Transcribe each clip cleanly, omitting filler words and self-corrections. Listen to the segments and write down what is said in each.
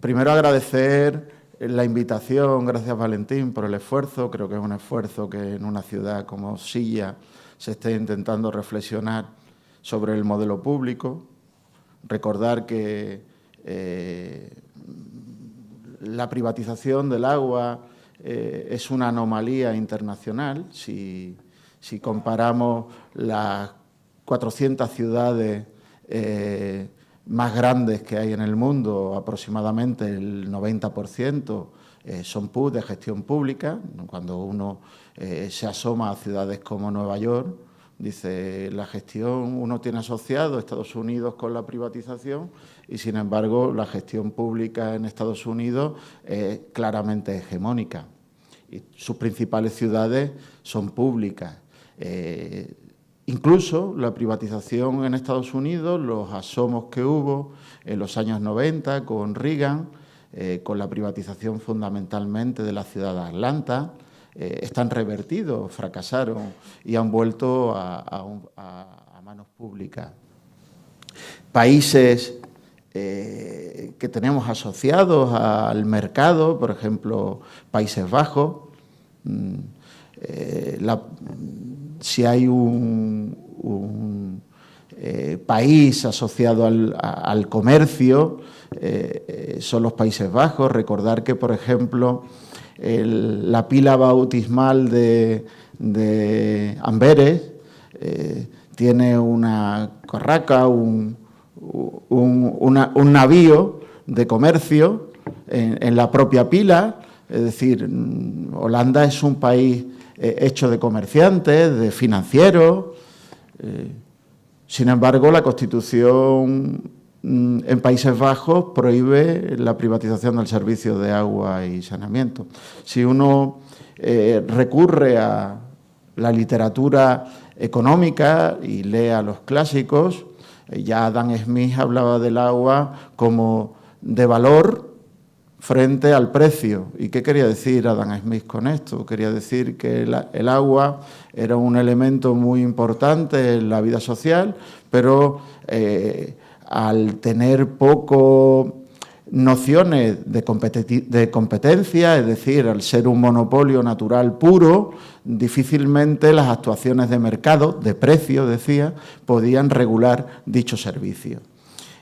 Primero agradecer la invitación, gracias Valentín por el esfuerzo. Creo que es un esfuerzo que en una ciudad como Silla se esté intentando reflexionar sobre el modelo público. Recordar que la privatización del agua es una anomalía internacional. Si comparamos las 400 ciudades más grandes que hay en el mundo, aproximadamente el 90% son PUC de gestión pública. Cuando uno se asoma a ciudades como Nueva York, dice, la gestión, uno tiene asociado Estados Unidos con la privatización y, sin embargo, la gestión pública en Estados Unidos es claramente hegemónica. Y sus principales ciudades son públicas. Incluso la privatización en Estados Unidos, los asomos que hubo en los años 90 con Reagan, con la privatización fundamentalmente de la ciudad de Atlanta, están revertidos, fracasaron y han vuelto a manos públicas. Países que tenemos asociados al mercado, por ejemplo, Países Bajos. Si hay un país asociado al comercio, son los Países Bajos. Recordar que, por ejemplo, la pila bautismal de Amberes tiene una carraca, un navío de comercio en la propia pila. Es decir, Holanda es un país hecho de comerciantes, de financieros. Sin embargo, la Constitución en Países Bajos prohíbe la privatización del servicio de agua y saneamiento. Si uno recurre a la literatura económica y lee a los clásicos, ya Adam Smith hablaba del agua como de valor frente al precio. ¿Y qué quería decir Adam Smith con esto? Quería decir que el agua era un elemento muy importante en la vida social, pero al tener poco nociones de competencia, es decir, al ser un monopolio natural puro, difícilmente las actuaciones de mercado, de precio, decía, podían regular dicho servicio.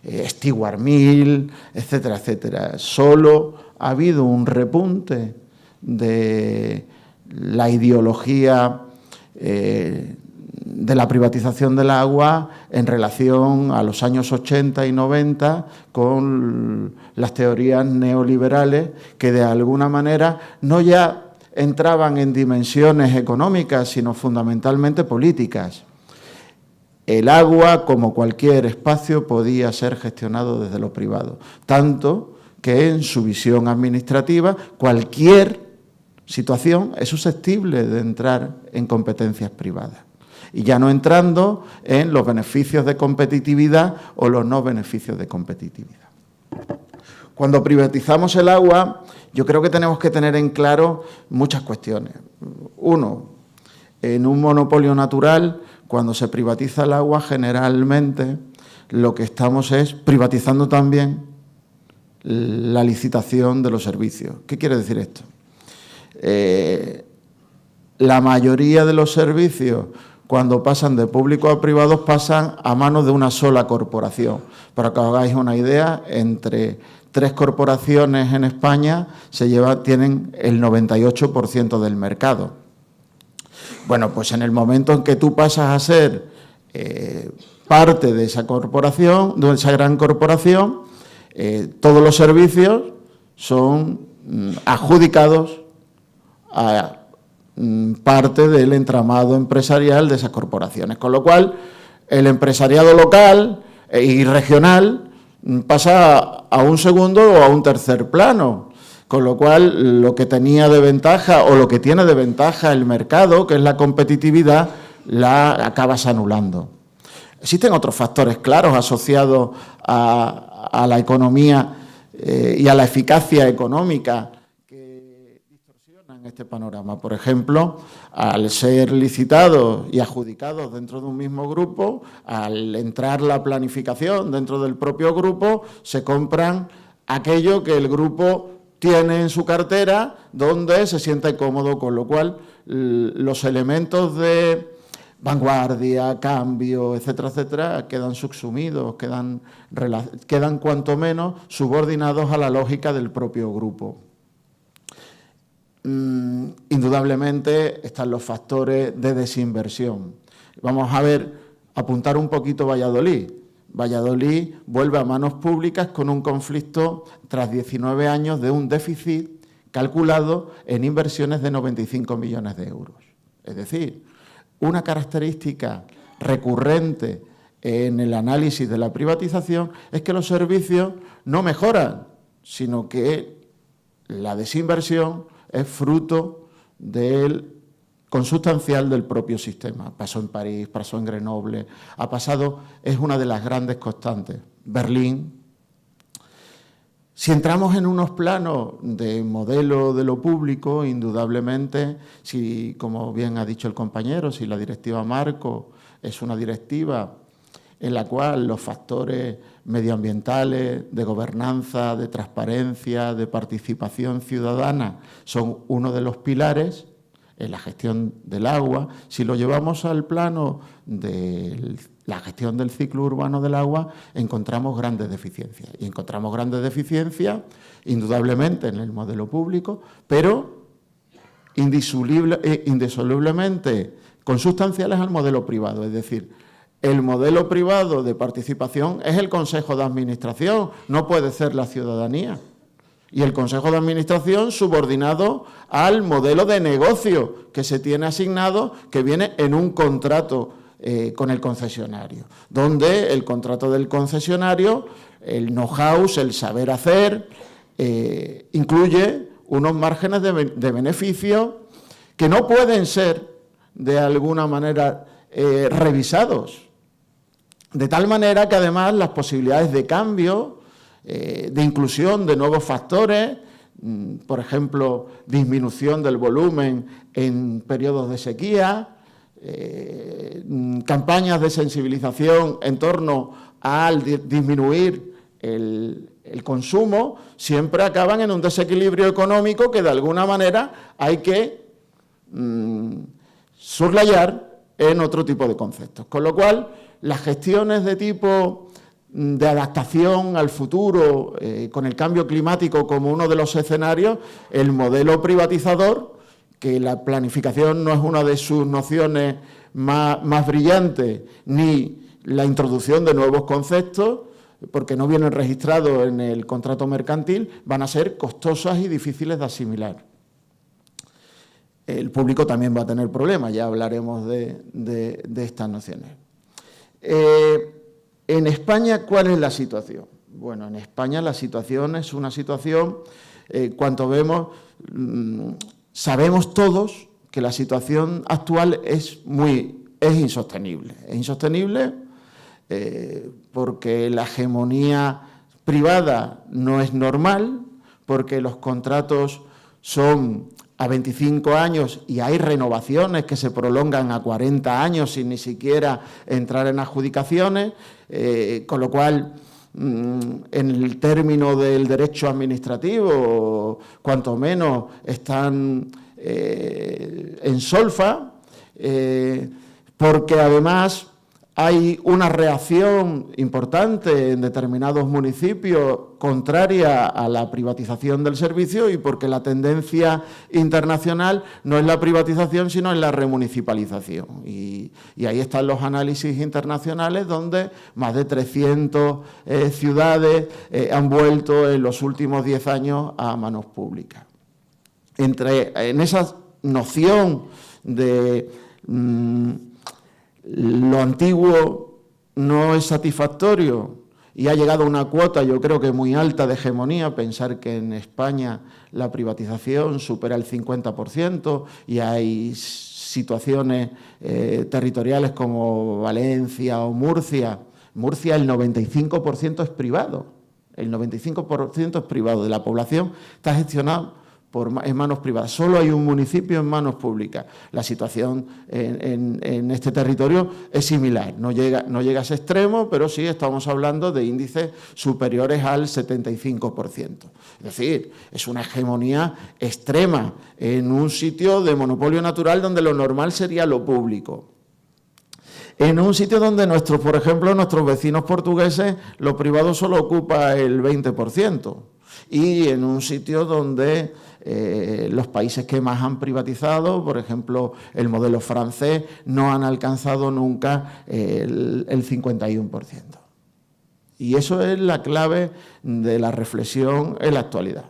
Stuart Mill, etcétera, etcétera. Solo ha habido un repunte de la ideología de la privatización del agua en relación a los años 80 y 90 con las teorías neoliberales que de alguna manera no ya entraban en dimensiones económicas, sino fundamentalmente políticas. El agua, como cualquier espacio, podía ser gestionado desde lo privado, tanto que en su visión administrativa cualquier situación es susceptible de entrar en competencias privadas. Y ya no entrando en los beneficios de competitividad o los no beneficios de competitividad. Cuando privatizamos el agua, yo creo que tenemos que tener en claro muchas cuestiones. Uno, en un monopolio natural, cuando se privatiza el agua, generalmente lo que estamos es privatizando también la licitación de los servicios. ¿Qué quiere decir esto? La mayoría de los servicios, cuando pasan de público a privados, pasan a manos de una sola corporación. Para que os hagáis una idea, entre 3 corporaciones en España tienen el 98% del mercado. Bueno, pues en el momento en que tú pasas a ser parte de esa corporación, de esa gran corporación, todos los servicios son adjudicados a parte del entramado empresarial de esas corporaciones. Con lo cual, el empresariado local y regional pasa a un segundo o a un tercer plano. Con lo cual, lo que tenía de ventaja o lo que tiene de ventaja el mercado, que es la competitividad, la acabas anulando. Existen otros factores claros asociados a la economía y a la eficacia económica que distorsionan este panorama. Por ejemplo, al ser licitados y adjudicados dentro de un mismo grupo, al entrar la planificación dentro del propio grupo, se compran aquello que el grupo tiene en su cartera, donde se siente cómodo, con lo cual los elementos de vanguardia, cambio, etcétera, etcétera, quedan subsumidos, quedan cuanto menos subordinados a la lógica del propio grupo. Indudablemente están los factores de desinversión. Vamos a apuntar un poquito Valladolid. Valladolid vuelve a manos públicas con un conflicto tras 19 años de un déficit calculado en inversiones de 95 millones de euros. Es decir, una característica recurrente en el análisis de la privatización es que los servicios no mejoran, sino que la desinversión es fruto del consustancial del propio sistema. Pasó en París, pasó en Grenoble, es una de las grandes constantes. Berlín. Si entramos en unos planos de modelo de lo público, indudablemente, si, como bien ha dicho el compañero, si la directiva marco es una directiva en la cual los factores medioambientales, de gobernanza, de transparencia, de participación ciudadana son uno de los pilares en la gestión del agua. Si lo llevamos al plano de la gestión del ciclo urbano del agua, encontramos grandes deficiencias. Y encontramos grandes deficiencias, indudablemente, en el modelo público, pero indisolublemente consustanciales al modelo privado. Es decir, el modelo privado de participación es el Consejo de Administración, no puede ser la ciudadanía. Y el Consejo de Administración subordinado al modelo de negocio que se tiene asignado, que viene en un contrato con el concesionario, donde el contrato del concesionario, el know-how, el saber hacer, incluye unos márgenes de beneficio que no pueden ser, de alguna manera, revisados. De tal manera que, además, las posibilidades de cambio, de inclusión de nuevos factores, por ejemplo, disminución del volumen en periodos de sequía, campañas de sensibilización en torno al disminuir el consumo, siempre acaban en un desequilibrio económico que de alguna manera hay que soslayar en otro tipo de conceptos. Con lo cual, las gestiones de tipo de adaptación al futuro, con el cambio climático como uno de los escenarios, el modelo privatizador, que la planificación no es una de sus nociones más brillantes, ni la introducción de nuevos conceptos, porque no vienen registrados en el contrato mercantil, van a ser costosas y difíciles de asimilar. El público también va a tener problemas, ya hablaremos de estas nociones. En España, ¿cuál es la situación? Bueno, en España la situación es una situación, cuanto vemos, sabemos todos que la situación actual es insostenible. Es insostenible porque la hegemonía privada no es normal, porque los contratos son a 25 años y hay renovaciones que se prolongan a 40 años sin ni siquiera entrar en adjudicaciones, con lo cual, en el término del derecho administrativo, cuanto menos están en solfa, porque además hay una reacción importante en determinados municipios contraria a la privatización del servicio y porque la tendencia internacional no es la privatización, sino es la remunicipalización. Y ahí están los análisis internacionales donde más de 300 ciudades han vuelto en los últimos 10 años a manos públicas. En esa noción de lo antiguo no es satisfactorio y ha llegado a una cuota, yo creo que muy alta, de hegemonía, pensar que en España la privatización supera el 50% y hay situaciones territoriales como Valencia o Murcia. Murcia el 95% es privado, el 95% es privado de la población, está gestionado en manos privadas. Solo hay un municipio en manos públicas. La situación en este territorio es similar. No llega a ese extremo, pero sí estamos hablando de índices superiores al 75%. Es decir, es una hegemonía extrema en un sitio de monopolio natural donde lo normal sería lo público. En un sitio donde por ejemplo, nuestros vecinos portugueses, lo privado solo ocupa el 20%. Y en un sitio donde los países que más han privatizado, por ejemplo, el modelo francés, no han alcanzado nunca el 51%. Y eso es la clave de la reflexión en la actualidad.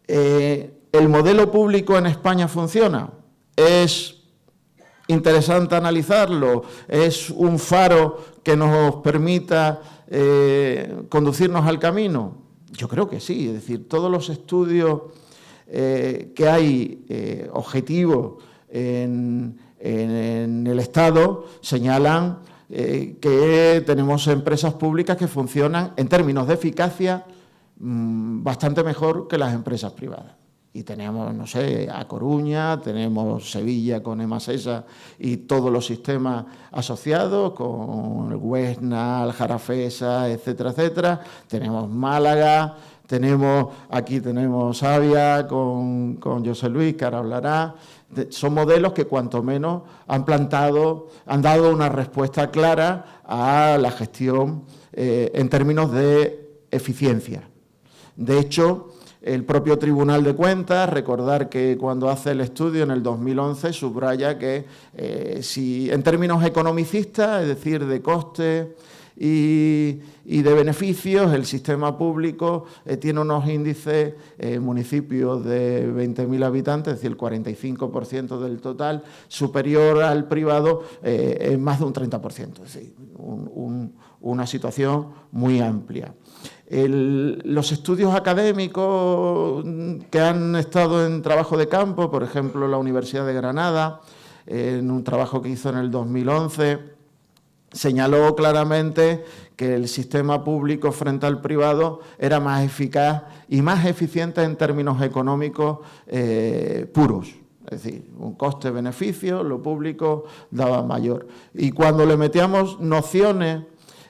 ¿El modelo público en España funciona? ¿Es interesante analizarlo? ¿Es un faro que nos permita conducirnos al camino? Yo creo que sí, es decir, todos los estudios que hay objetivos en el Estado señalan que tenemos empresas públicas que funcionan en términos de eficacia bastante mejor que las empresas privadas. Y tenemos, no sé, A Coruña, tenemos Sevilla con Emasesa y todos los sistemas asociados, con el Huesna, el Jarafesa, etcétera, etcétera. Tenemos Málaga, aquí tenemos Avia con José Luis, que ahora hablará. Son modelos que cuanto menos han dado una respuesta clara a la gestión en términos de eficiencia. De hecho, el propio Tribunal de Cuentas, recordar que cuando hace el estudio en el 2011 subraya que si en términos economicistas, es decir, de costes y de beneficios, el sistema público tiene unos índices municipios de 20.000 habitantes, es decir, el 45% del total, superior al privado en más de un 30%, es decir, una situación muy amplia. Los estudios académicos que han estado en trabajo de campo, por ejemplo, la Universidad de Granada, en un trabajo que hizo en el 2011, señaló claramente que el sistema público frente al privado era más eficaz y más eficiente en términos económicos puros. Es decir, un coste-beneficio, lo público daba mayor. Y cuando le metíamos nociones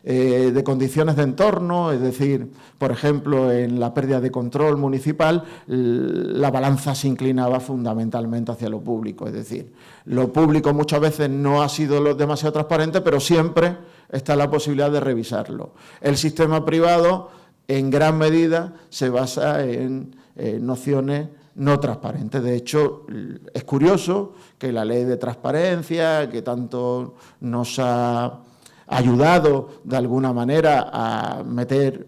de condiciones de entorno, es decir, por ejemplo, en la pérdida de control municipal, la balanza se inclinaba fundamentalmente hacia lo público. Es decir, lo público muchas veces no ha sido demasiado transparente, pero siempre está la posibilidad de revisarlo. El sistema privado, en gran medida, se basa en nociones no transparentes. De hecho, es curioso que la ley de transparencia, que tanto nos ha ayudado de alguna manera a meter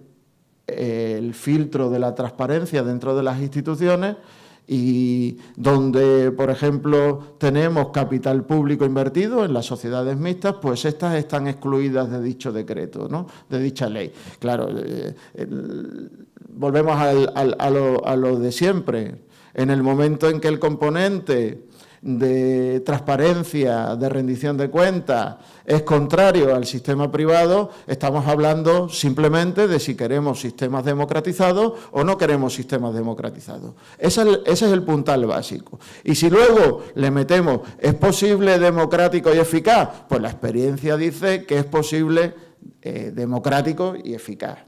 el filtro de la transparencia dentro de las instituciones, y donde, por ejemplo, tenemos capital público invertido en las sociedades mixtas, pues estas están excluidas de dicho decreto, ¿no?, de dicha ley. Claro, volvemos a lo de siempre. En el momento en que el componente de transparencia, de rendición de cuentas, es contrario al sistema privado, estamos hablando simplemente de si queremos sistemas democratizados o no queremos sistemas democratizados. Ese es el puntal básico. Y si luego le metemos, ¿es posible democrático y eficaz? Pues la experiencia dice que es posible democrático y eficaz.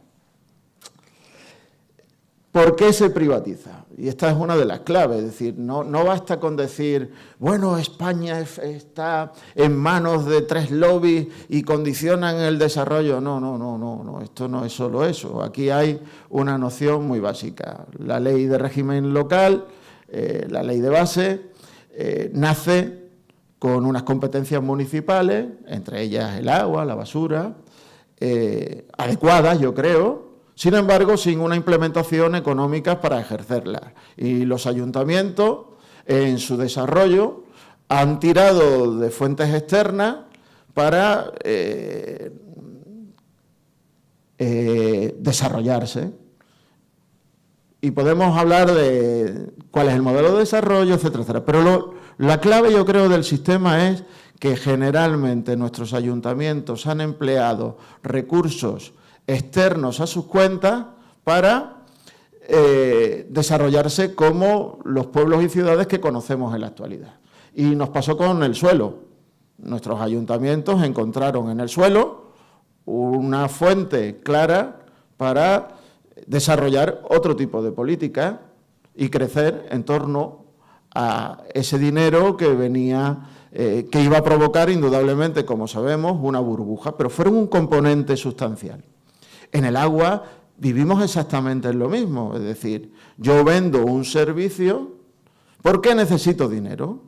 ¿Por qué se privatiza? Y esta es una de las claves, es decir, no basta con decir, bueno, España está en manos de 3 lobbies y condicionan el desarrollo. No, esto no es solo eso. Aquí hay una noción muy básica. La ley de régimen local, la ley de base, nace con unas competencias municipales, entre ellas el agua, la basura, adecuadas, yo creo. Sin embargo, sin una implementación económica para ejercerla. Y los ayuntamientos, en su desarrollo, han tirado de fuentes externas para desarrollarse. Y podemos hablar de cuál es el modelo de desarrollo, etcétera, etcétera. Pero la clave, yo creo, del sistema es que generalmente nuestros ayuntamientos han empleado recursos externos a sus cuentas para desarrollarse como los pueblos y ciudades que conocemos en la actualidad. Y nos pasó con el suelo. Nuestros ayuntamientos encontraron en el suelo una fuente clara para desarrollar otro tipo de política y crecer en torno a ese dinero que venía, que iba a provocar indudablemente, como sabemos, una burbuja, pero fueron un componente sustancial. En el agua vivimos exactamente lo mismo, es decir, yo vendo un servicio, ¿por qué necesito dinero?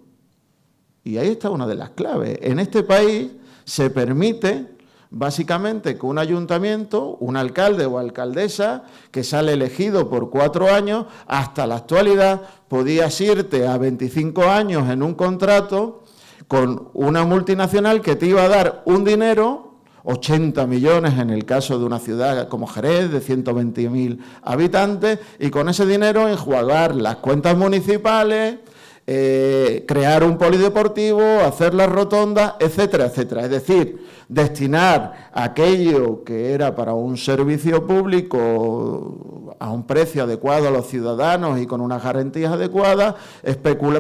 Y ahí está una de las claves. En este país se permite básicamente que un ayuntamiento, un alcalde o alcaldesa que sale elegido por 4 años, hasta la actualidad podías irte a 25 años en un contrato con una multinacional que te iba a dar un dinero, 80 millones en el caso de una ciudad como Jerez, de 120.000 habitantes, y con ese dinero enjuagar las cuentas municipales, crear un polideportivo, hacer las rotondas, etcétera, etcétera. Es decir, destinar aquello que era para un servicio público a un precio adecuado a los ciudadanos y con unas garantías adecuadas,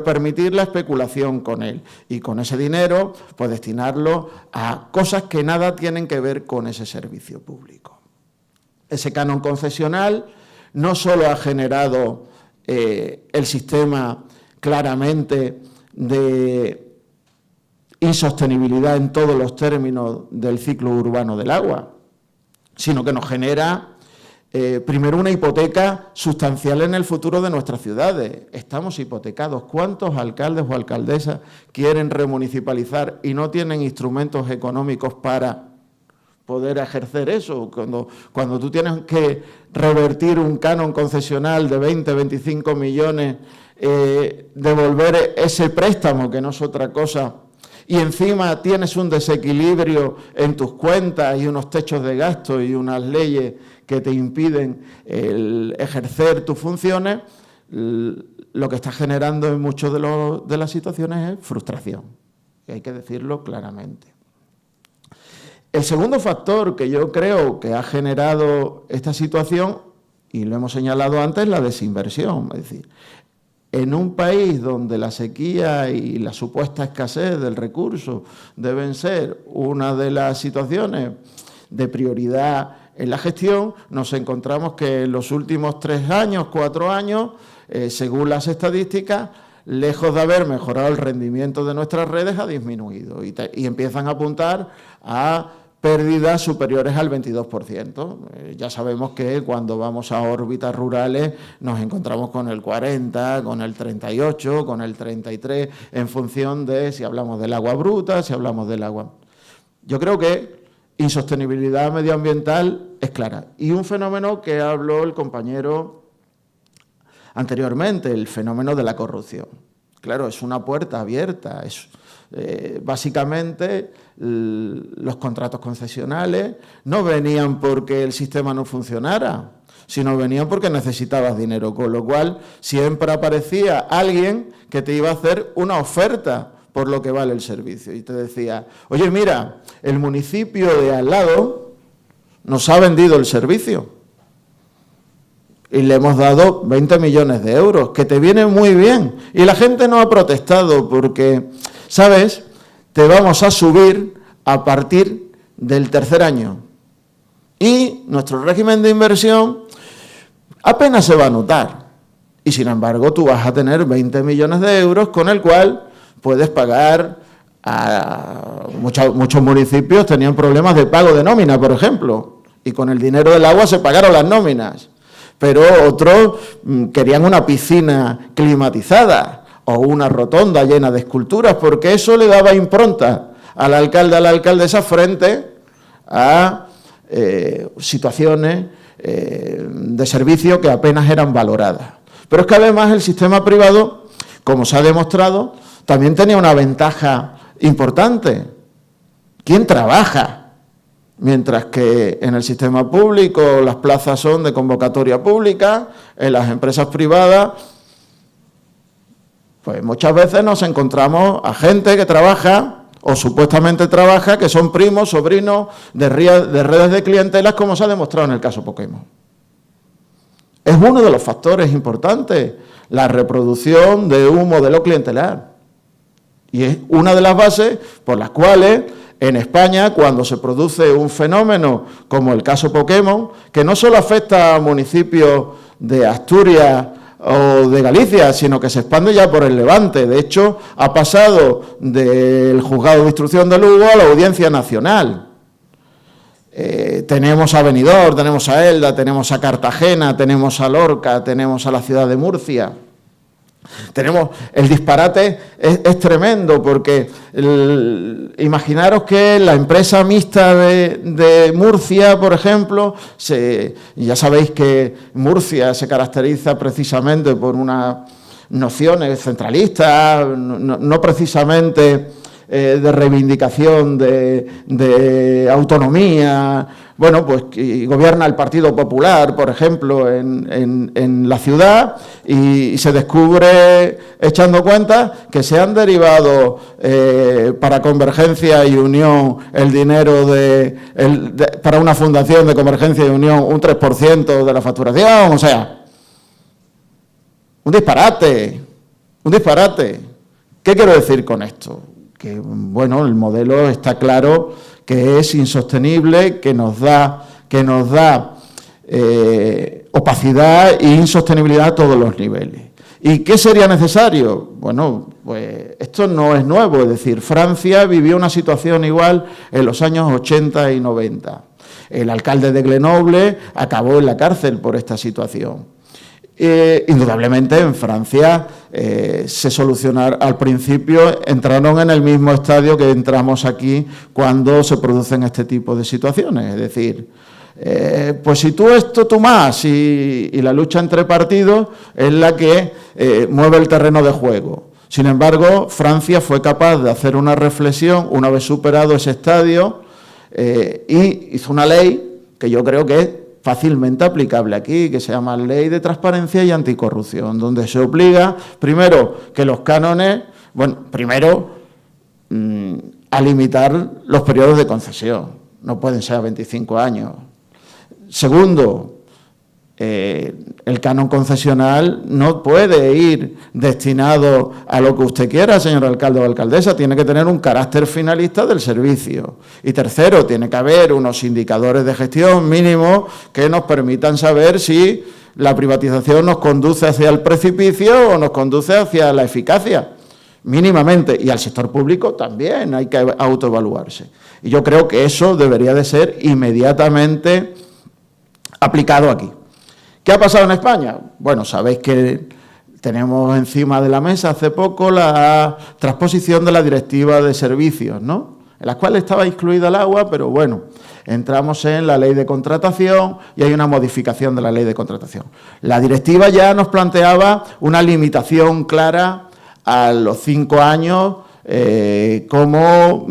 permitir la especulación con él. Y con ese dinero, pues destinarlo a cosas que nada tienen que ver con ese servicio público. Ese canon concesional no solo ha generado el sistema claramente de insostenibilidad en todos los términos del ciclo urbano del agua, sino que nos genera, primero, una hipoteca sustancial en el futuro de nuestras ciudades. Estamos hipotecados. ¿Cuántos alcaldes o alcaldesas quieren remunicipalizar y no tienen instrumentos económicos para poder ejercer eso? Cuando tú tienes que revertir un canon concesional de 20, 25 millones, devolver ese préstamo, que no es otra cosa, y encima tienes un desequilibrio en tus cuentas y unos techos de gasto y unas leyes que te impiden ejercer tus funciones, lo que está generando en muchas de las situaciones es frustración, y hay que decirlo claramente. El segundo factor que yo creo que ha generado esta situación, y lo hemos señalado antes, la desinversión. Es decir, en un país donde la sequía y la supuesta escasez del recurso deben ser una de las situaciones de prioridad en la gestión, nos encontramos que en los últimos 3 años, 4 años, según las estadísticas, lejos de haber mejorado el rendimiento de nuestras redes, ha disminuido y empiezan a apuntar a pérdidas superiores al 22%. Ya sabemos que cuando vamos a órbitas rurales nos encontramos con el 40, con el 38, con el 33, en función de si hablamos del agua bruta, si hablamos del agua. Yo creo que insostenibilidad medioambiental es clara. Y un fenómeno que habló el compañero anteriormente, el fenómeno de la corrupción. Claro, es una puerta abierta, básicamente los contratos concesionales no venían porque el sistema no funcionara, sino venían porque necesitabas dinero, con lo cual siempre aparecía alguien que te iba a hacer una oferta por lo que vale el servicio y te decía, oye, mira, el municipio de al lado nos ha vendido el servicio y le hemos dado 20 millones de euros, que te viene muy bien. Y la gente no ha protestado porque, ¿sabes?, te vamos a subir a partir del 3er año. Y nuestro régimen de inversión apenas se va a notar. Y, sin embargo, tú vas a tener 20 millones de euros con el cual puedes pagar a muchos municipios tenían problemas de pago de nómina, por ejemplo. Y con el dinero del agua se pagaron las nóminas. Pero otros querían una piscina climatizada o una rotonda llena de esculturas, porque eso le daba impronta al alcalde, a la alcaldesa, frente a situaciones de servicio que apenas eran valoradas. Pero es que además el sistema privado, como se ha demostrado, también tenía una ventaja importante. ¿Quién trabaja? Mientras que en el sistema público las plazas son de convocatoria pública, en las empresas privadas, pues muchas veces nos encontramos a gente que trabaja o supuestamente trabaja, que son primos, sobrinos de redes de clientelas, como se ha demostrado en el caso Pokémon. Es uno de los factores importantes, la reproducción de un modelo clientelar. Y es una de las bases por las cuales en España, cuando se produce un fenómeno como el caso Pokémon, que no solo afecta a municipios de Asturias o de Galicia, sino que se expande ya por el Levante. De hecho, ha pasado del Juzgado de Instrucción de Lugo a la Audiencia Nacional. Tenemos a Benidorm, tenemos a Elda, tenemos a Cartagena, tenemos a Lorca, tenemos a la ciudad de Murcia. El disparate es tremendo porque imaginaros que la empresa mixta de Murcia, por ejemplo, ya sabéis que Murcia se caracteriza precisamente por unas nociones centralistas, no precisamente de reivindicación de autonomía. Bueno, pues gobierna el Partido Popular, por ejemplo, en la ciudad y se descubre, echando cuentas, que se han derivado para Convergencia y Unión el dinero para una fundación de Convergencia y Unión un 3% de la facturación. O sea, un disparate, un disparate. ¿Qué quiero decir con esto? Que, bueno, el modelo está claro que es insostenible, que nos da opacidad e insostenibilidad a todos los niveles. ¿Y qué sería necesario? Bueno, pues esto no es nuevo, es decir, Francia vivió una situación igual en los años 80 y 90. El alcalde de Grenoble acabó en la cárcel por esta situación. Indudablemente en Francia se solucionaron, al principio entraron en el mismo estadio que entramos aquí cuando se producen este tipo de situaciones, es decir, pues si tú esto, tú más, y la lucha entre partidos es la que mueve el terreno de juego. Sin embargo, Francia fue capaz de hacer una reflexión una vez superado ese estadio y hizo una ley que yo creo que es fácilmente aplicable aquí, que se llama Ley de Transparencia y Anticorrupción, donde se obliga, primero, que los cánones, a limitar los periodos de concesión, no pueden ser a 25 años. Segundo, el canon concesional no puede ir destinado a lo que usted quiera, señor alcalde o alcaldesa, tiene que tener un carácter finalista del servicio. Y tercero, tiene que haber unos indicadores de gestión mínimos que nos permitan saber si la privatización nos conduce hacia el precipicio o nos conduce hacia la eficacia, mínimamente. Y al sector público también hay que autoevaluarse. Y yo creo que eso debería de ser inmediatamente aplicado aquí. ¿Qué ha pasado en España? Bueno, sabéis que tenemos encima de la mesa hace poco la transposición de la Directiva de Servicios, ¿no? En la cual estaba incluida el agua, pero bueno, entramos en la Ley de Contratación y hay una modificación de la Ley de Contratación. La directiva ya nos planteaba una limitación clara a los 5 años como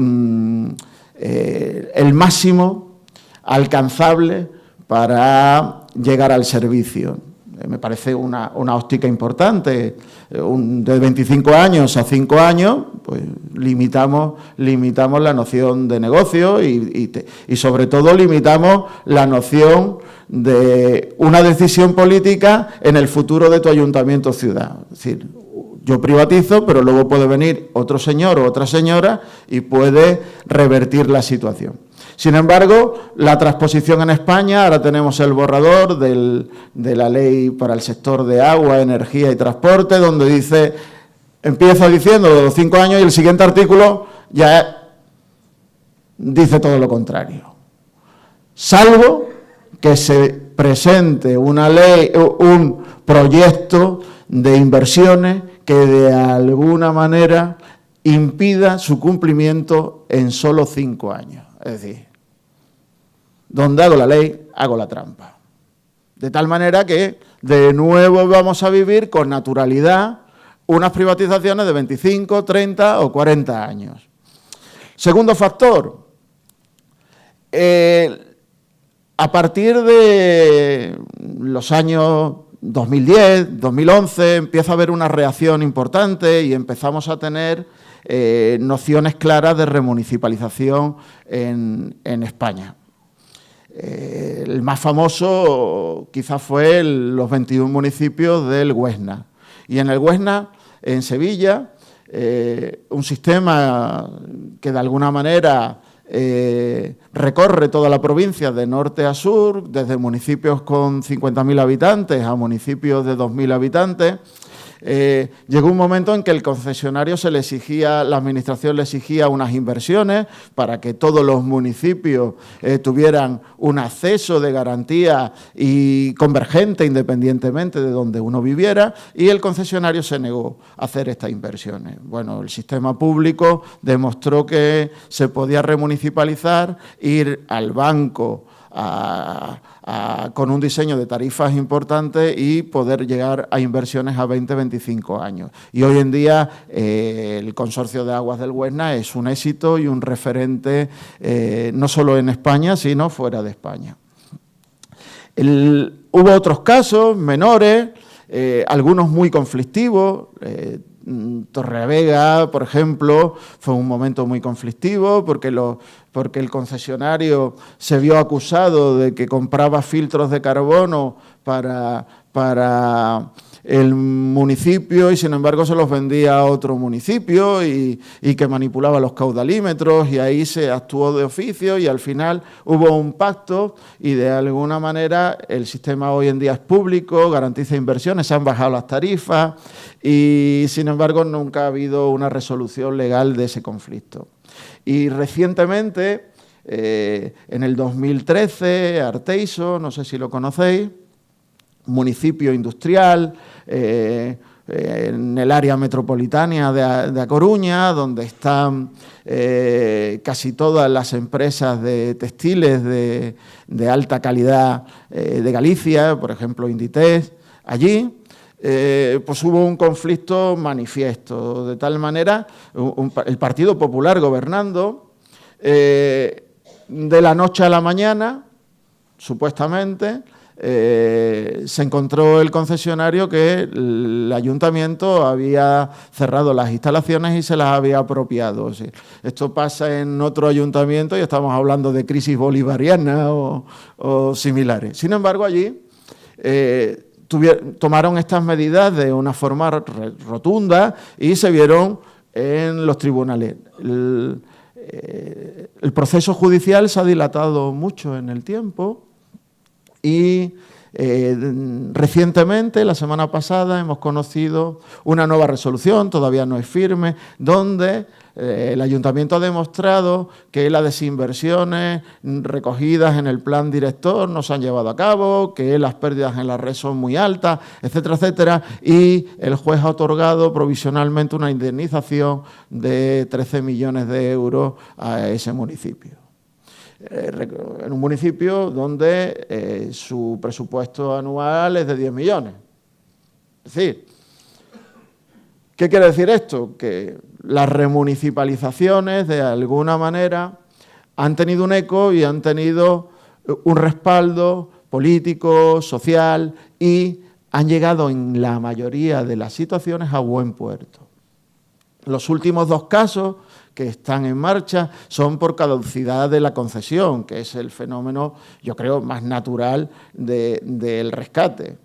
el máximo alcanzable para llegar al servicio. Me parece una óptica importante. De 25 años a 5 años, pues limitamos la noción de negocio y sobre todo limitamos la noción de una decisión política en el futuro de tu ayuntamiento o ciudad. Es decir, yo privatizo, pero luego puede venir otro señor o otra señora y puede revertir la situación. Sin embargo, la transposición en España, ahora tenemos el borrador de la ley para el sector de agua, energía y transporte, donde dice, empieza diciendo de los 5 años y el siguiente artículo ya dice todo lo contrario. Salvo que se presente una ley, un proyecto de inversiones que de alguna manera impida su cumplimiento en solo 5 años. Es decir, donde hago la ley, hago la trampa. De tal manera que de nuevo vamos a vivir con naturalidad unas privatizaciones de 25, 30 o 40 años. Segundo factor, a partir de los años 2010, 2011, empieza a haber una reacción importante y empezamos a tener nociones claras de remunicipalización en España. El más famoso quizás fue los 21 municipios del Huesna. Y en el Huesna, en Sevilla, un sistema que de alguna manera recorre toda la provincia de norte a sur, desde municipios con 50.000 habitantes a municipios de 2.000 habitantes. Llegó un momento en que el concesionario la administración le exigía unas inversiones para que todos los municipios tuvieran un acceso de garantía y convergente independientemente de donde uno viviera, y el concesionario se negó a hacer estas inversiones. Bueno, el sistema público demostró que se podía remunicipalizar, ir al banco con un diseño de tarifas importantes y poder llegar a inversiones a 20, 25 años. Y hoy en día el Consorcio de Aguas del Huesna es un éxito y un referente no solo en España, sino fuera de España. Hubo otros casos menores, algunos muy conflictivos. Torrevega, por ejemplo, fue un momento muy conflictivo porque el concesionario se vio acusado de que compraba filtros de carbono para el municipio y, sin embargo, se los vendía a otro municipio y que manipulaba los caudalímetros, y ahí se actuó de oficio y al final hubo un pacto y, de alguna manera, el sistema hoy en día es público, garantiza inversiones, se han bajado las tarifas y, sin embargo, nunca ha habido una resolución legal de ese conflicto. Y recientemente, en el 2013, Arteiso, no sé si lo conocéis, municipio industrial, en el área metropolitana de A Coruña, donde están casi todas las empresas de textiles de alta calidad de Galicia, por ejemplo Inditex, allí. Pues hubo un conflicto manifiesto, de tal manera, el Partido Popular gobernando, de la noche a la mañana, supuestamente, se encontró el concesionario que el ayuntamiento había cerrado las instalaciones y se las había apropiado. O sea, esto pasa en otro ayuntamiento y estamos hablando de crisis bolivariana o similares. Sin embargo, allí tomaron estas medidas de una forma rotunda y se vieron en los tribunales. El proceso judicial se ha dilatado mucho en el tiempo y recientemente, la semana pasada, hemos conocido una nueva resolución, todavía no es firme, donde el ayuntamiento ha demostrado que las desinversiones recogidas en el plan director no se han llevado a cabo, que las pérdidas en la red son muy altas, etcétera, etcétera, y el juez ha otorgado provisionalmente una indemnización de 13 millones de euros a ese municipio. En un municipio donde su presupuesto anual es de 10 millones. Es decir, ¿qué quiere decir esto? Que las remunicipalizaciones, de alguna manera, han tenido un eco y han tenido un respaldo político, social, y han llegado en la mayoría de las situaciones a buen puerto. Los últimos dos casos que están en marcha son por caducidad de la concesión, que es el fenómeno, yo creo, más natural del rescate.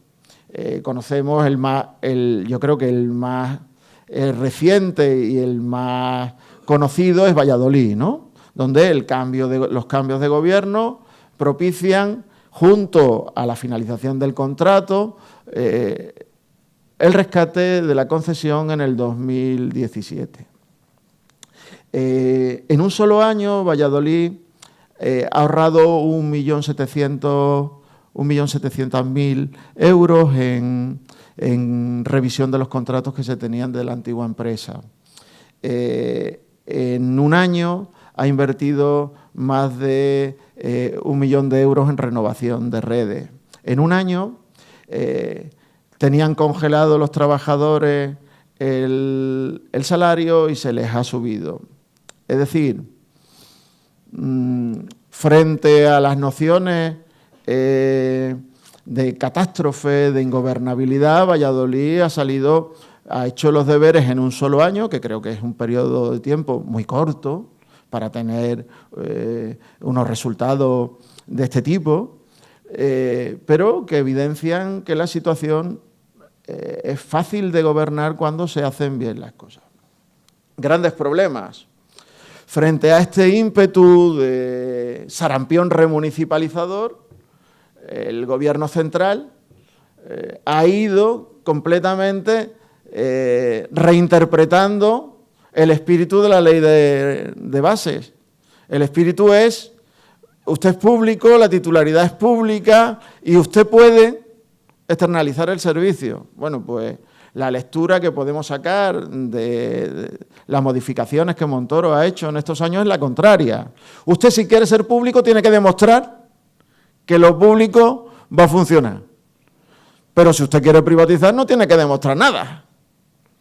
Conocemos yo creo que el más reciente y el más conocido es Valladolid, ¿no? Donde los cambios de gobierno propician, junto a la finalización del contrato, el rescate de la concesión en el 2017. En un solo año, Valladolid ha ahorrado 1.700.000 euros en revisión de los contratos que se tenían de la antigua empresa. En un año ha invertido más de 1 millón de euros en renovación de redes. En un año tenían congelado los trabajadores el salario y se les ha subido. Es decir, frente a las nociones de catástrofe, de ingobernabilidad, Valladolid ha hecho los deberes en un solo año, que creo que es un periodo de tiempo muy corto, para tener unos resultados de este tipo, pero que evidencian que la situación es fácil de gobernar cuando se hacen bien las cosas. Grandes problemas. Frente a este ímpetu de sarampión remunicipalizador, el Gobierno central ha ido completamente reinterpretando el espíritu de la ley de bases. El espíritu es, usted es público, la titularidad es pública y usted puede externalizar el servicio. Bueno, pues la lectura que podemos sacar de las modificaciones que Montoro ha hecho en estos años es la contraria. Usted, si quiere ser público, tiene que demostrar que lo público va a funcionar. Pero si usted quiere privatizar, no tiene que demostrar nada.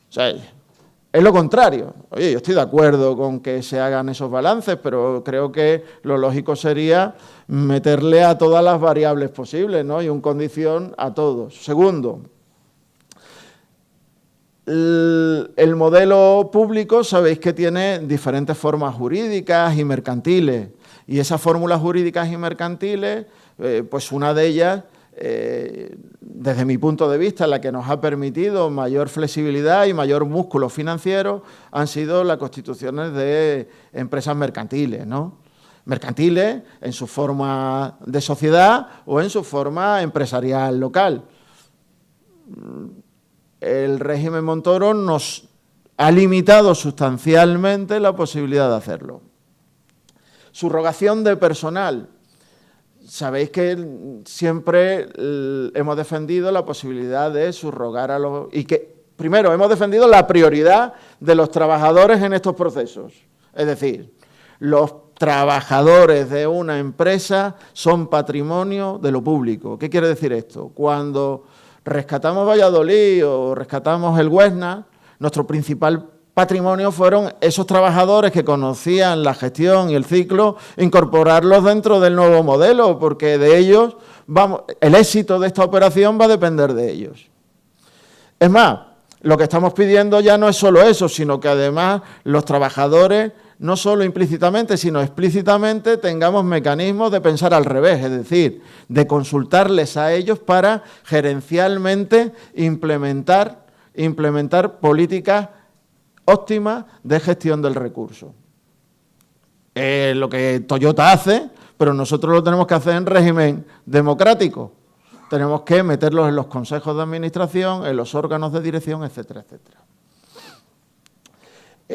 O sea, es lo contrario. Oye, yo estoy de acuerdo con que se hagan esos balances, pero creo que lo lógico sería meterle a todas las variables posibles, ¿no? Y un condición a todos. Segundo, el modelo público, sabéis que tiene diferentes formas jurídicas y mercantiles. Y esas fórmulas jurídicas y mercantiles, pues una de ellas, desde mi punto de vista, la que nos ha permitido mayor flexibilidad y mayor músculo financiero, han sido las constituciones de empresas mercantiles, ¿no? Mercantiles en su forma de sociedad o en su forma empresarial local. El régimen Montoro nos ha limitado sustancialmente la posibilidad de hacerlo. Subrogación de personal. Sabéis que siempre hemos defendido la posibilidad de subrogar a los... Y que, primero, hemos defendido la prioridad de los trabajadores en estos procesos. Es decir, los trabajadores de una empresa son patrimonio de lo público. ¿Qué quiere decir esto? Cuando rescatamos Valladolid o rescatamos el Huesna, nuestro principal patrimonio fueron esos trabajadores que conocían la gestión y el ciclo, incorporarlos dentro del nuevo modelo, porque de ellos el éxito de esta operación va a depender de ellos. Es más, lo que estamos pidiendo ya no es solo eso, sino que además los trabajadores, no solo implícitamente, sino explícitamente, tengamos mecanismos de pensar al revés, es decir, de consultarles a ellos para gerencialmente implementar políticas óptimas de gestión del recurso. Lo que Toyota hace, pero nosotros lo tenemos que hacer en régimen democrático. Tenemos que meterlos en los consejos de administración, en los órganos de dirección, etcétera, etcétera.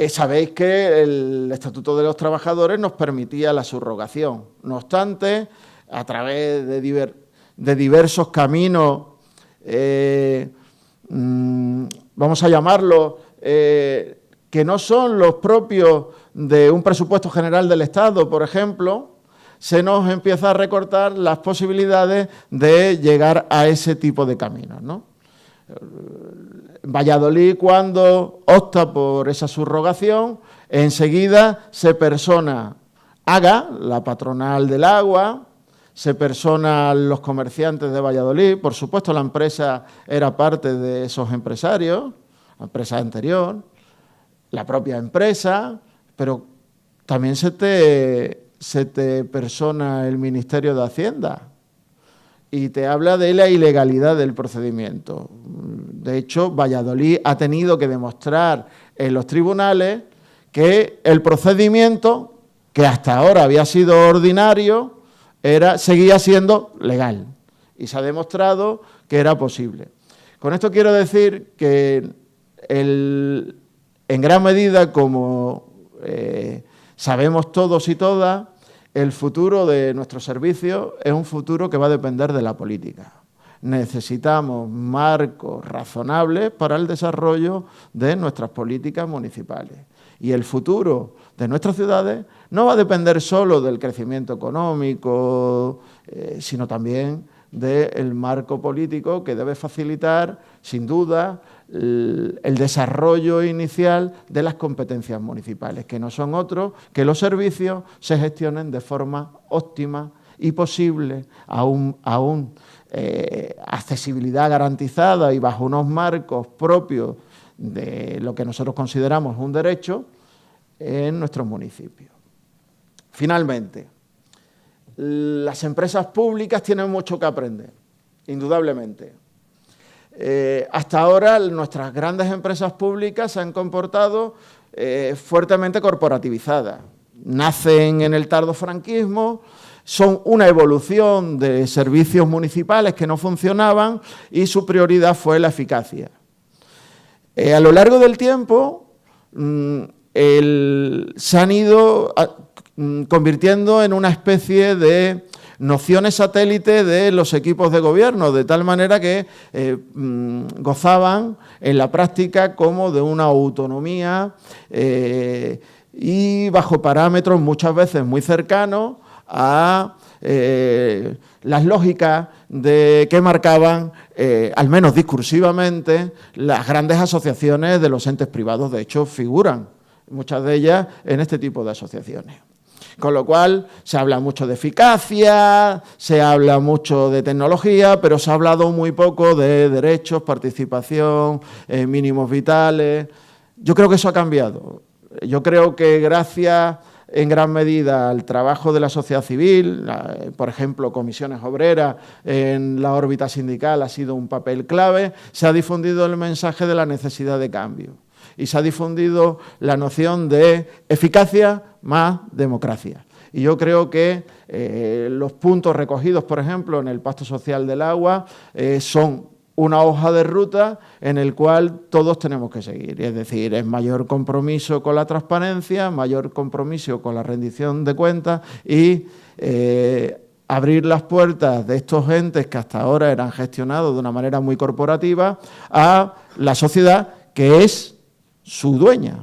Sabéis que el Estatuto de los Trabajadores nos permitía la subrogación. No obstante, a través de diversos caminos, vamos a llamarlo, que no son los propios de un presupuesto general del Estado, por ejemplo, se nos empieza a recortar las posibilidades de llegar a ese tipo de caminos, ¿no? Valladolid, cuando opta por esa subrogación, enseguida se persona AGA, la patronal del agua, se personan los comerciantes de Valladolid, por supuesto la empresa era parte de esos empresarios, la empresa anterior, la propia empresa, pero también se te persona el Ministerio de Hacienda y te habla de la ilegalidad del procedimiento. De hecho, Valladolid ha tenido que demostrar en los tribunales que el procedimiento, que hasta ahora había sido ordinario, seguía siendo legal. Y se ha demostrado que era posible. Con esto quiero decir que en gran medida, como sabemos todos y todas, el futuro de nuestro servicio es un futuro que va a depender de la política. Necesitamos marcos razonables para el desarrollo de nuestras políticas municipales. Y el futuro de nuestras ciudades no va a depender solo del crecimiento económico, sino también del marco político que debe facilitar, sin duda, el desarrollo inicial de las competencias municipales, que no son otros que los servicios se gestionen de forma óptima y posible a una accesibilidad garantizada y bajo unos marcos propios de lo que nosotros consideramos un derecho en nuestros municipios. Finalmente, las empresas públicas tienen mucho que aprender, indudablemente. Hasta ahora nuestras grandes empresas públicas se han comportado fuertemente corporativizadas. Nacen en el tardofranquismo, son una evolución de servicios municipales que no funcionaban y su prioridad fue la eficacia. A lo largo del tiempo se han ido convirtiendo en una especie de nociones satélite de los equipos de gobierno, de tal manera que gozaban en la práctica como de una autonomía y bajo parámetros muchas veces muy cercanos a las lógicas que marcaban, al menos discursivamente, las grandes asociaciones de los entes privados. De hecho, figuran muchas de ellas en este tipo de asociaciones. Con lo cual, se habla mucho de eficacia, se habla mucho de tecnología, pero se ha hablado muy poco de derechos, participación, mínimos vitales. Yo creo que eso ha cambiado. Yo creo que gracias en gran medida al trabajo de la sociedad civil, por ejemplo, comisiones obreras en la órbita sindical ha sido un papel clave, se ha difundido el mensaje de la necesidad de cambio y se ha difundido la noción de eficacia más democracia. Y yo creo que los puntos recogidos, por ejemplo, en el Pacto Social del Agua son una hoja de ruta en el cual todos tenemos que seguir. Es decir, es mayor compromiso con la transparencia, mayor compromiso con la rendición de cuentas y abrir las puertas de estos entes que hasta ahora eran gestionados de una manera muy corporativa a la sociedad que es su dueña.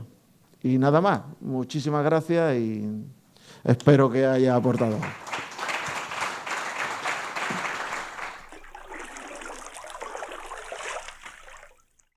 Y nada más. Muchísimas gracias y espero que haya aportado.